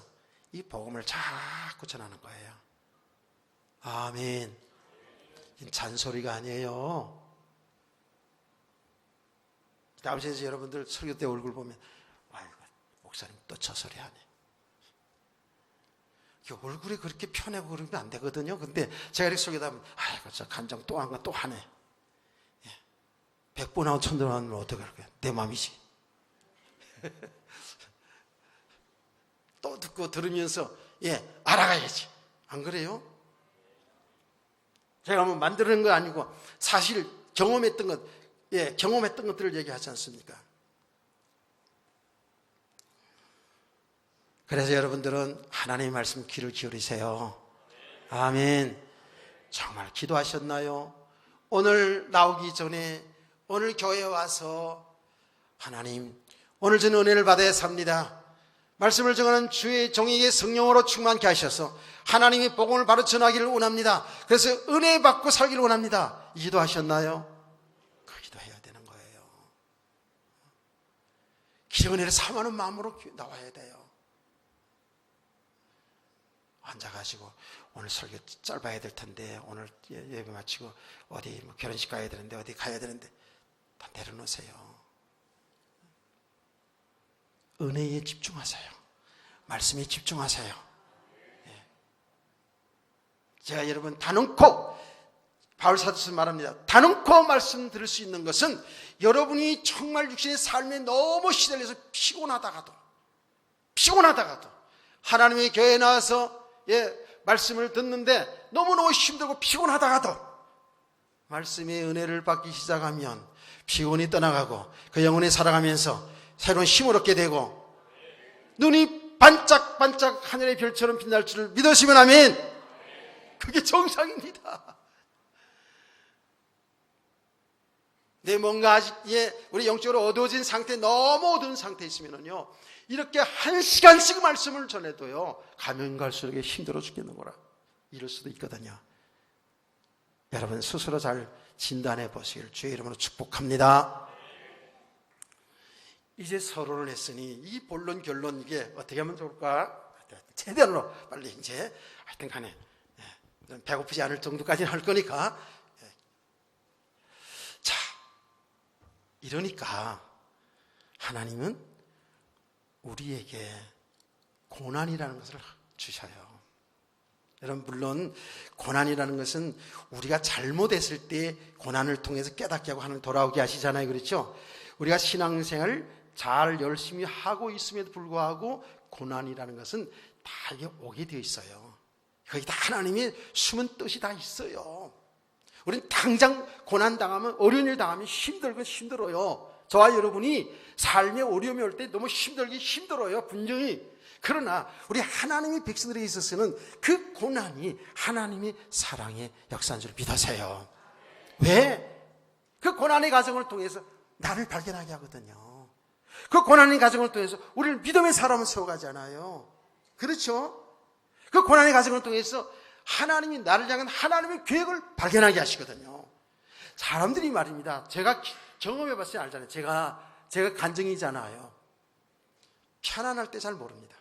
이 복음을 자꾸 전하는 거예요. 아멘. 잔소리가 아니에요. 다음 시간에 여러분들 설교 때 얼굴 보면 아이고 목사님 또 저 소리 하네. 얼굴이 그렇게 편하고 그러면 안 되거든요. 근데 제가 이렇게 설교다 보면 아이고 저 간장 또 한 거 또 하네. 100번 하고 1000번 하면 어떡할 거야. 내 맘이지. 또 듣고 들으면서 알아가야지. 안 그래요? 제가 뭐 만드는 거 아니고 사실 경험했던 것, 경험했던 것들을 얘기하지 않습니까? 그래서 여러분들은 하나님의 말씀 귀를 기울이세요. 아멘. 정말 기도하셨나요? 오늘 나오기 전에 오늘 교회에 와서 하나님 오늘 저는 은혜를 받아야 삽니다. 말씀을 정하는 주의 종에게 성령으로 충만케 하셔서 하나님의 복음을 바로 전하기를 원합니다. 그래서 은혜 받고 살기를 원합니다. 이 기도하셨나요? 그 기도해야 되는 거예요. 기도 은혜를 사모하는 마음으로 나와야 돼요. 앉아가지고 오늘 설교 짧아야 될 텐데 오늘 예배 마치고 어디 뭐 결혼식 가야 되는데 어디 가야 되는데 다 내려놓으세요. 은혜에 집중하세요. 말씀에 집중하세요. 제가 여러분 단언코 바울 사도서 말합니다. 단언코 말씀 들을 수 있는 것은 여러분이 정말 육신의 삶에 너무 시달려서 피곤하다가도 하나님의 교회에 나와서 말씀을 듣는데 너무너무 힘들고 피곤하다가도 말씀의 은혜를 받기 시작하면 피곤이 떠나가고 그 영혼이 살아가면서 새로운 힘을 얻게 되고 눈이 반짝반짝 하늘의 별처럼 빛날 줄을 믿으시면 아멘. 그게 정상입니다. 내 뭔가 아직 우리 영적으로 어두워진 상태, 너무 어두운 상태에 있으면요 이렇게 한 시간씩 말씀을 전해도요 가면 갈수록 힘들어 죽겠는 거라 이럴 수도 있거든요. 여러분 스스로 잘 진단해 보시길 주의 이름으로 축복합니다. 이제 서론을 했으니 이 본론 결론 이게 어떻게 하면 좋을까? 제대로 빨리 이제 하여튼 간에 배고프지 않을 정도까지는 할 거니까 자 이러니까 하나님은 우리에게 고난이라는 것을 주셔요. 여러분 물론 고난이라는 것은 우리가 잘못했을 때 고난을 통해서 깨닫게 하고 하나님 돌아오게 하시잖아요. 그렇죠? 우리가 신앙생활을 잘 열심히 하고 있음에도 불구하고 고난이라는 것은 다 이게 오게 되어 있어요. 거기 다 하나님의 숨은 뜻이 다 있어요. 우리는 당장 고난당하면 어려운 일 당하면 힘들어요. 저와 여러분이 삶에 어려움이 올 때 너무 힘들어요. 분명히. 그러나 우리 하나님의 백성들에 있어서는 그 고난이 하나님의 사랑의 역사인 줄 믿으세요. 왜? 그 고난의 과정을 통해서 나를 발견하게 하거든요. 그 고난의 과정을 통해서 우리를 믿음의 사람을 세워가잖아요. 그렇죠? 그 고난의 과정을 통해서 하나님이 나를 향한 하나님의 계획을 발견하게 하시거든요. 사람들이 말입니다. 제가 경험해봤어요. 알잖아요. 제가 간증이잖아요. 편안할 때 잘 모릅니다.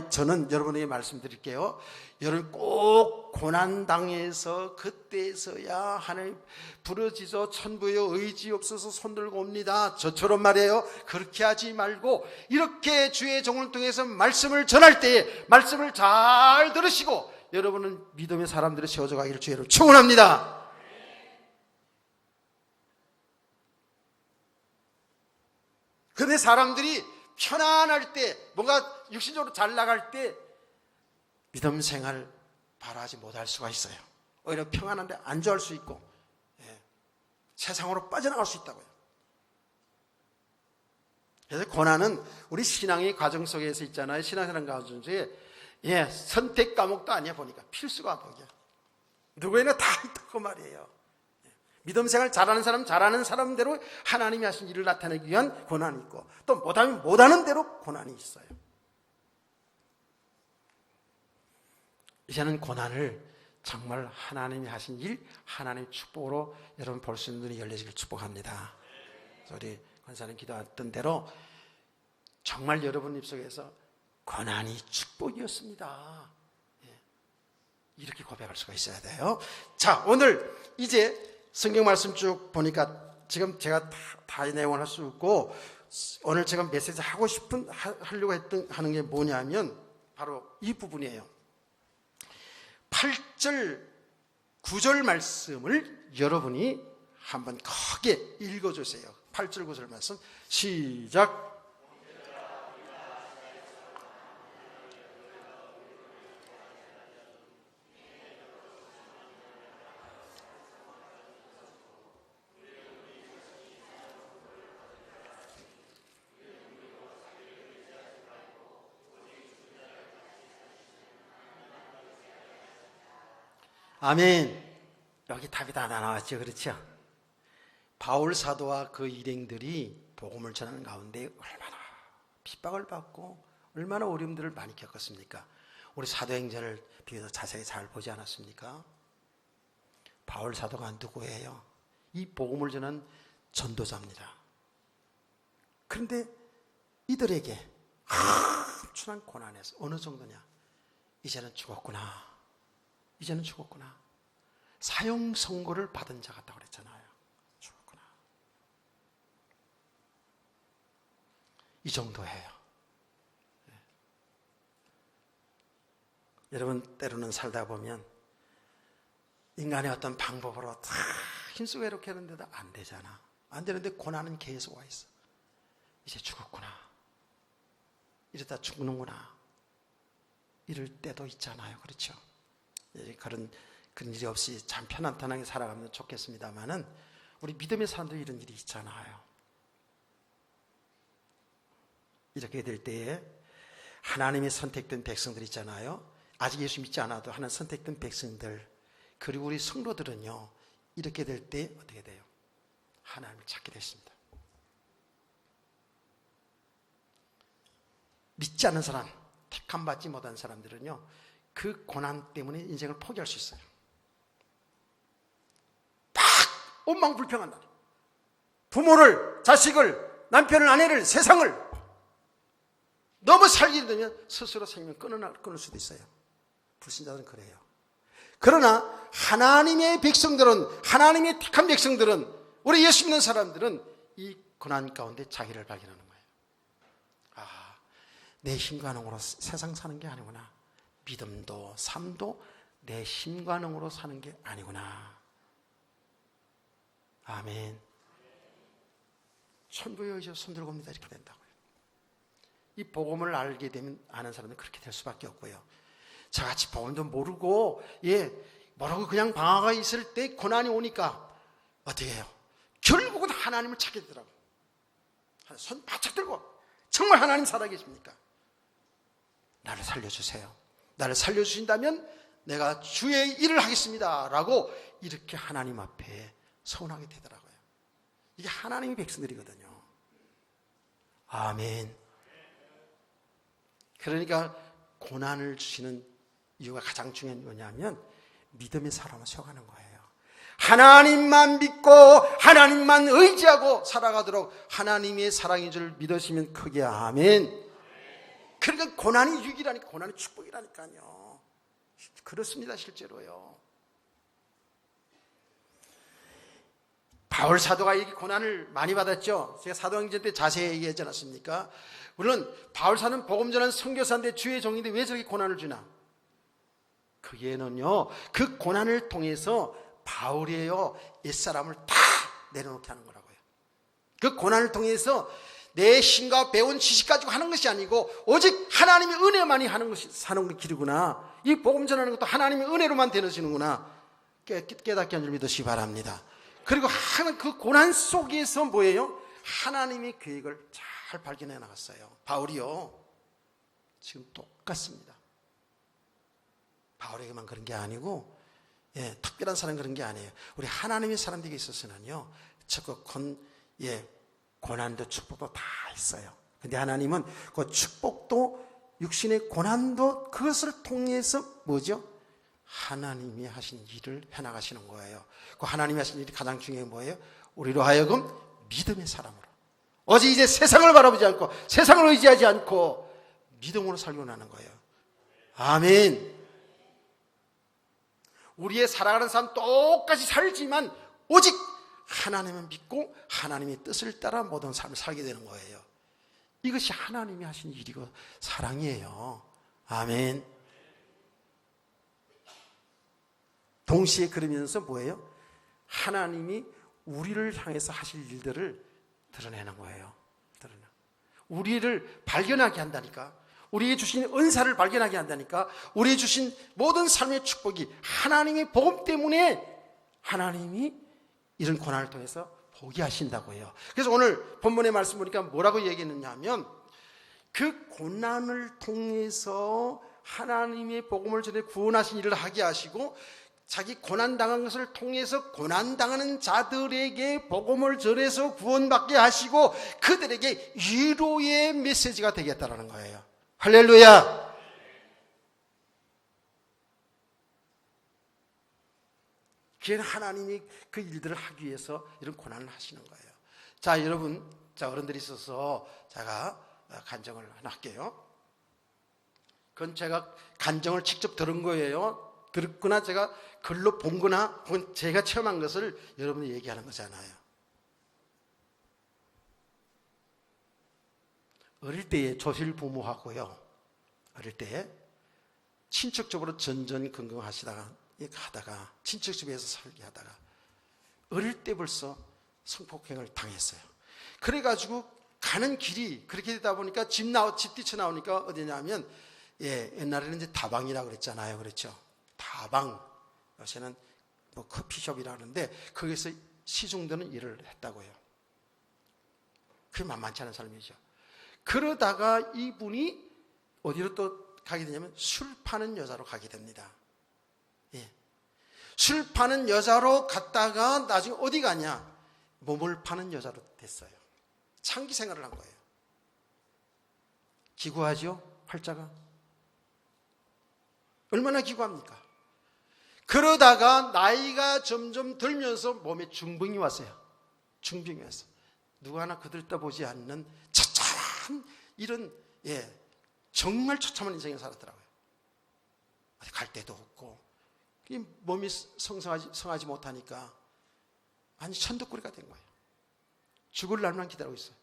저는 여러분에게 말씀드릴게요. 여러분 꼭 고난당해서 그때서야 하나님 부르짖어 천부여 의지없어서 손들고 옵니다. 저처럼 말이에요. 그렇게 하지 말고 이렇게 주의 종을 통해서 말씀을 전할 때에 말씀을 잘 들으시고 여러분은 믿음의 사람들을 세워져 가기를 주의로 축원합니다. 그런데 사람들이 편안할 때 뭔가 육신적으로 잘 나갈 때 믿음 생활 바라지 못할 수가 있어요. 오히려 평안한데 안주할 수 있고 세상으로 빠져나갈 수 있다고요. 그래서 고난은 우리 신앙의 과정 속에서 있잖아요. 신앙생활 과정 중에 선택 과목도 아니야. 보니까 필수 과목이야. 누구에나 다 있다고 말이에요. 믿음 생활 잘하는 사람 잘하는 사람대로 하나님이 하신 일을 나타내기 위한 고난이 있고 또 못하면 못하는 대로 고난이 있어요. 이제는 고난을 정말 하나님이 하신 일, 하나님의 축복으로 여러분 볼 수 있는 눈이 열려지길 축복합니다. 우리 권사님 기도했던 대로 정말 여러분 입속에서 고난이 축복이었습니다. 이렇게 고백할 수가 있어야 돼요. 자, 오늘 이제 성경 말씀 쭉 보니까 지금 제가 다 내용을 할 수 없고 오늘 제가 메시지 하려고 하는 게 뭐냐면 바로 이 부분이에요. 8절, 9절 말씀을 여러분이 한번 크게 읽어주세요. 8절, 9절 말씀 시작. 아멘. 여기 답이 다 나왔죠. 그렇죠? 바울 사도와 그 일행들이 복음을 전하는 가운데 얼마나 핍박을 받고 얼마나 어려움들을 많이 겪었습니까? 우리 사도행전을 비교해서 자세히 잘 보지 않았습니까? 바울 사도가 누구예요? 이 복음을 전한 전도자입니다. 그런데 이들에게 엄청난 고난에서 어느 정도냐? 이제는 죽었구나. 이제는 죽었구나. 사형 선고를 받은 자 같다고 그랬잖아요. 죽었구나. 이 정도예요. 여러분 때로는 살다 보면 인간의 어떤 방법으로 다 힘쓰고 이렇게 하는데도 안 되잖아. 안 되는데 고난은 계속 와 있어. 이제 죽었구나. 이러다 죽는구나. 이럴 때도 있잖아요. 그렇죠? 그런 일이 없이 참 편안하게 살아가면 좋겠습니다만은 우리 믿음의 사람들 이런 일이 있잖아요. 이렇게 될 때에 하나님의 선택된 백성들 있잖아요. 아직 예수 믿지 않아도 하나님 선택된 백성들 그리고 우리 성도들은요. 이렇게 될 때 어떻게 돼요? 하나님을 찾게 됐습니다. 믿지 않는 사람, 택함받지 못한 사람들은요. 그 고난 때문에 인생을 포기할 수 있어요. 막 원망불평한다. 부모를, 자식을, 남편을, 아내를, 세상을 너무 살게 되면 스스로 생명 끊을 수도 있어요. 불신자들은 그래요. 그러나 하나님의 백성들은 하나님의 택한 백성들은 우리 예수 믿는 사람들은 이 고난 가운데 자기를 발견하는 거예요. 아, 내 힘과 능으로 세상 사는 게 아니구나. 믿음도 삶도 내 힘과 능으로 사는 게 아니구나. 아멘. 천부의 의지로 손들고 옵니다. 이렇게 된다고요. 이 복음을 알게 되면 아는 사람은 그렇게 될 수밖에 없고요. 저같이 복음도 모르고 모르고 그냥 방황하고 있을 때 고난이 오니까 어떻게 해요? 결국은 하나님을 찾게 되더라고요. 손 바짝 들고 정말 하나님 살아계십니까? 나를 살려주세요. 나를 살려주신다면 내가 주의 일을 하겠습니다 라고 이렇게 하나님 앞에 서원하게 되더라고요. 이게 하나님의 백성들이거든요. 아멘. 그러니까 고난을 주시는 이유가 가장 중요한 뭐냐면 믿음의 사람을 세워가는 거예요. 하나님만 믿고 하나님만 의지하고 살아가도록 하나님의 사랑인 줄 믿으시면 크게 아멘. 그러니까 고난이 유익이라니까, 고난이 축복이라니까요. 그렇습니다, 실제로요. 바울 사도가 이렇게 고난을 많이 받았죠. 제가 사도행전 때 자세히 얘기하지 않았습니까? 물론 바울 사도는 복음 전하는 선교사인데 주의 종인데 왜 저렇게 고난을 주나? 그게는요, 그 고난을 통해서 바울이에요, 옛사람을 다 내려놓게 하는 거라고요. 그 고난을 통해서 내 신과 배운 지식 가지고 하는 것이 아니고 오직 하나님의 은혜만이 하는 것이 사는 길이구나. 이 복음 전하는 것도 하나님의 은혜로만 되어지는구나. 깨닫게 하는 줄 믿으시기 바랍니다. 그리고 그 고난 속에서 뭐예요? 하나님의 계획을 잘 발견해 나갔어요. 바울이요, 지금 똑같습니다. 바울에게만 그런 게 아니고, 특별한 사람 그런 게 아니에요. 우리 하나님의 사람들에게 있어서는요, 적극한 고난도 축복도 다 있어요. 근데 하나님은 그 축복도 육신의 고난도 그것을 통해서 뭐죠? 하나님이 하신 일을 해나가시는 거예요. 그 하나님이 하신 일이 가장 중요한 뭐예요? 우리로 하여금 믿음의 사람으로, 어제 이제 세상을 바라보지 않고 세상을 의지하지 않고 믿음으로 살려고 하는 거예요. 아멘. 우리의 살아가는 삶 똑같이 살지만 오직 하나님을 믿고 하나님의 뜻을 따라 모든 삶을 살게 되는 거예요. 이것이 하나님이 하신 일이고 사랑이에요. 아멘. 동시에 그러면서 뭐예요? 하나님이 우리를 향해서 하실 일들을 드러내는 거예요. 우리를 발견하게 한다니까. 우리에게 주신 은사를 발견하게 한다니까. 우리에게 주신 모든 삶의 축복이 하나님의 복음 때문에 하나님이 이런 고난을 통해서 보게 하신다고 해요. 그래서 오늘 본문의 말씀 보니까 뭐라고 얘기했느냐 하면, 그 고난을 통해서 하나님의 복음을 전해 구원하신 일을 하게 하시고, 자기 고난당한 것을 통해서 고난당하는 자들에게 복음을 전해서 구원받게 하시고 그들에게 위로의 메시지가 되겠다라는 거예요. 할렐루야. 그게 하나님이 그 일들을 하기 위해서 이런 고난을 하시는 거예요. 자, 여러분, 어른들이 있어서 제가 간증을 하나 할게요. 그건 제가 간증을 직접 들은 거예요. 들었거나 제가 글로 본 거나 제가 체험한 것을 여러분이 얘기하는 거잖아요. 어릴 때에 조실 부모하고요, 어릴 때에 친척집으로 전전긍긍하시다가 가다가 친척집에서 살게 하다가 어릴 때 벌써 성폭행을 당했어요. 그래가지고 가는 길이 그렇게 되다 보니까 집 뛰쳐나오니까 어디냐면, 옛날에는 이제 다방이라고 그랬잖아요. 그렇죠? 다방, 요새는 뭐 커피숍이라 그러는데 거기서 시중드는 일을 했다고요. 그게 만만치 않은 삶이죠. 그러다가 이분이 어디로 또 가게 되냐면 술 파는 여자로 가게 됩니다. 술 파는 여자로 갔다가 나중에 어디 가냐? 몸을 파는 여자로 됐어요. 창기 생활을 한 거예요. 기구하죠? 팔자가. 얼마나 기구합니까? 그러다가 나이가 점점 들면서 몸에 중병이 왔어요. 중병이 왔어. 누구 하나 그들떠보지 않는 처참한 이런, 정말 처참한 인생을 살았더라고요. 어디 갈 데도 없고 몸이 성하지 못하니까 아니 천덕꾸리가 된 거예요. 죽을 날만 기다리고 있어요.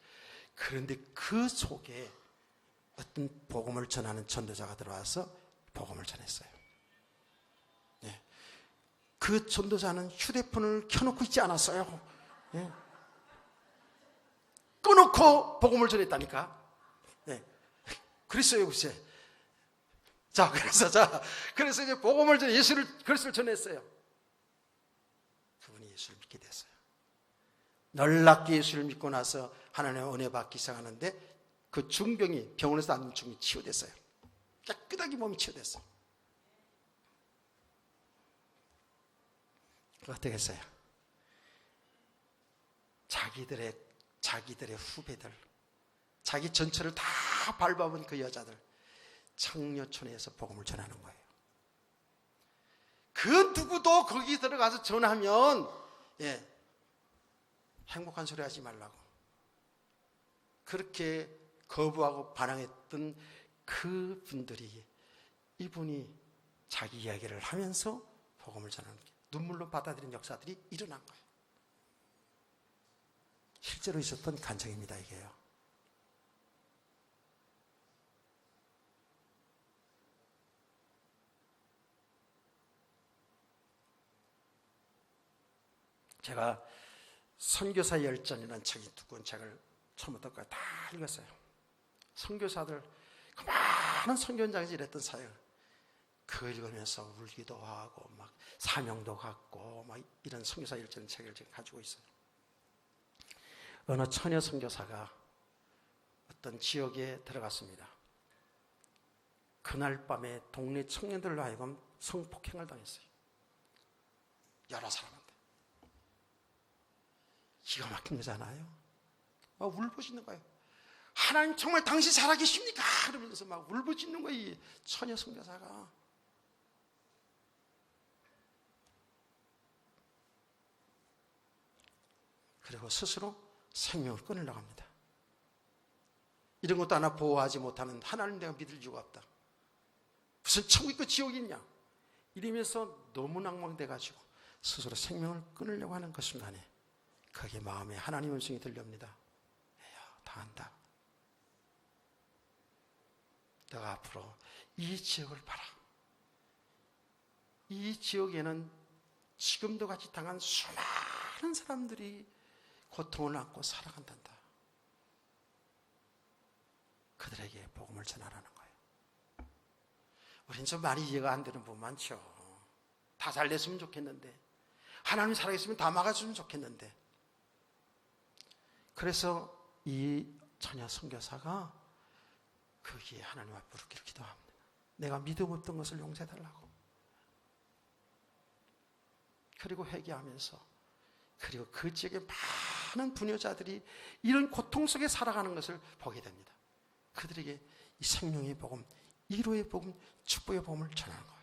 그런데 그 속에 어떤 복음을 전하는 전도자가 들어와서 복음을 전했어요. 그 전도자는 휴대폰을 켜놓고 있지 않았어요. 꺼놓고 복음을 전했다니까. 그랬어요, 글쎄. 그래서 이제 복음을 전해 그리스도를 전했어요. 그분이 예수를 믿게 됐어요. 놀랍게 예수를 믿고 나서 하나님의 은혜 받기 시작하는데 그 중병이, 병원에서 앓는 중이 치유됐어요. 깨끗하게 몸이 치유됐어요. 어떻게 했어요? 자기들의 후배들, 자기 전체를 다 밟아본 그 여자들, 창녀촌에서 복음을 전하는 거예요. 그 누구도 거기 들어가서 전하면 행복한 소리 하지 말라고 그렇게 거부하고 반항했던 그 분들이 이분이 자기 이야기를 하면서 복음을 전하는 게 눈물로 받아들인 역사들이 일어난 거예요. 실제로 있었던 간증입니다, 이게요. 제가 선교사 열전이라는 책이 두꺼운 책을 처음부터 끝까지 다 읽었어요. 선교사들, 그 많은 선교 현장에서 일했던 사역을 그걸 읽으면서 울기도 하고 막 사명도 갖고 막 이런 선교사 열전 책을 지금 가지고 있어요. 어느 처녀 선교사가 어떤 지역에 들어갔습니다. 그날 밤에 동네 청년들로 하여금 성폭행을 당했어요. 여러 사람한테. 기가 막힌 거잖아요. 막 울부짖는 거예요. 하나님 정말 당신 살아계십니까? 그러면서 막 울부짖는 거예요. 이 처녀 선교사가. 그리고 스스로 생명을 끊으려고 합니다. 이런 것도 하나 보호하지 못하는 하나님 내가 믿을 이유가 없다. 무슨 천국 있고 지옥이 있냐? 이러면서 너무 낭망돼가지고 스스로 생명을 끊으려고 하는 그 순간에 거기에 마음에 하나님의 음성이 들려옵니다. 에야, 다 안다. 너가 앞으로 이 지역을 봐라. 이 지역에는 지금도 같이 당한 수많은 사람들이 고통을 안고 살아간단다. 그들에게 복음을 전하라는 거예요. 우린 좀 많이 이해가 안 되는 부분 많죠. 다 잘 됐으면 좋겠는데, 하나님 살아계시면 다 막아주면 좋겠는데. 그래서 이 처녀 선교사가 거기에 하나님 앞에 부르기를 기도합니다. 내가 믿음 없던 것을 용서해달라고. 그리고 회개하면서, 그리고 그 지역에 많은 부녀자들이 이런 고통 속에 살아가는 것을 보게 됩니다. 그들에게 이 생명의 복음, 위로의 복음, 축복의 복음을 전하는 거예요.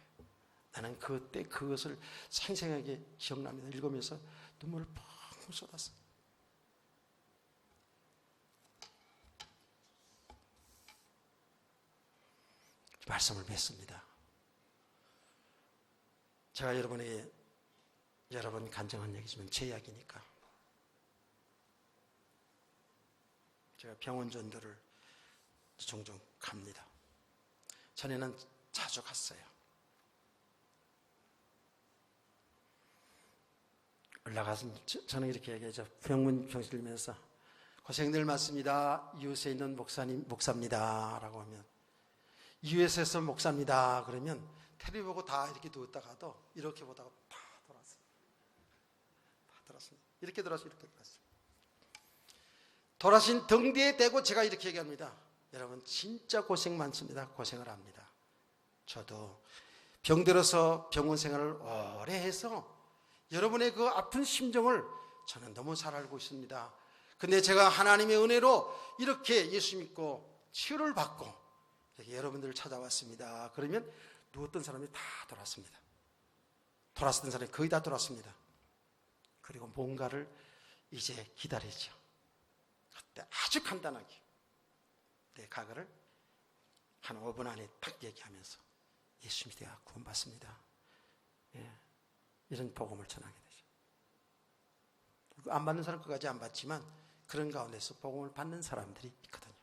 나는 그때 그것을 생생하게 기억납니다. 읽으면서 눈물을 펑 쏟았어요. 말씀을 맺습니다. 제가 여러분에게 여러 번 간증한 얘기지만 제 이야기니까. 제가 병원 전도를 종종 갑니다. 전에는 자주 갔어요. 올라가서 저는 이렇게 얘기하죠. 병실 들면서 고생들 많습니다. 이웃에 있는 목사입니다. 라고 하면 이웃에서 목사입니다. 그러면 텔레비 보고 다 이렇게 누웠다가도 이렇게 보다가 다 돌았어요. 다 돌았습니다. 이렇게 돌아서 이렇게 돌았어요. 돌아신 등 뒤에 대고 제가 이렇게 얘기합니다. 여러분 진짜 고생 많습니다. 고생을 합니다. 저도 병들어서 병원 생활을 오래 해서 여러분의 그 아픈 심정을 저는 너무 잘 알고 있습니다. 근데 제가 하나님의 은혜로 이렇게 예수 믿고 치유를 받고 이렇게 여러분들을 찾아왔습니다. 그러면 누웠던 사람이 다 돌았습니다. 돌았던 사람이 거의 다 돌았습니다. 그리고 뭔가를 이제 기다리죠. 그때 아주 간단하게 내 과거를 한 5분 안에 딱 얘기하면서 예수 믿어야 구원받습니다. 예, 이런 복음을 전하게 되죠. 안 받는 사람 끝까지 안 받지만 그런 가운데서 복음을 받는 사람들이 있거든요.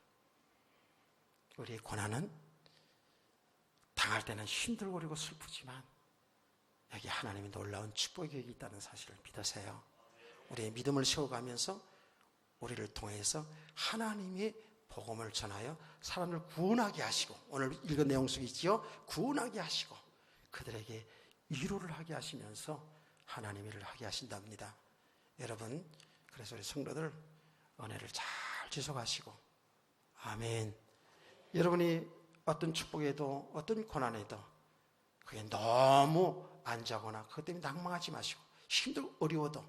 우리의 고난은 당할 때는 힘들고 그리고 슬프지만 여기 하나님의 놀라운 축복이 있다는 사실을 믿으세요. 우리의 믿음을 세워가면서 우리를 통해서 하나님의 복음을 전하여 사람을 구원하게 하시고, 오늘 읽은 내용 속에 있지요. 구원하게 하시고 그들에게 위로를 하게 하시면서 하나님의 일을 하게 하신답니다. 여러분, 그래서 우리 성도들 은혜를 잘 지속하시고, 아멘. 여러분이 어떤 축복에도 어떤 고난에도 그게 너무 안주하거나 그것 때문에 낭망하지 마시고, 힘들고 어려워도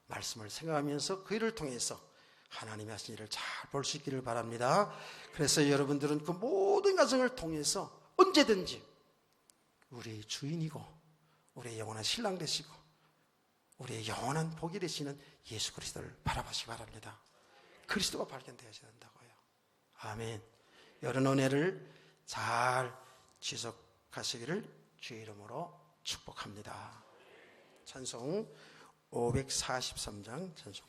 말씀을 생각하면서 그 일을 통해서 하나님이 하신 일을 잘 볼 수 있기를 바랍니다. 그래서 여러분들은 그 모든 과정을 통해서 언제든지 우리의 주인이고 우리의 영원한 신랑 되시고 우리의 영원한 복이 되시는 예수 그리스도를 바라보시기 바랍니다. 그리스도가 발견되어야 된다고요. 아멘. 이런 은혜를 잘 지속하시기를 주의 이름으로 축복합니다. 찬송 543장 찬송.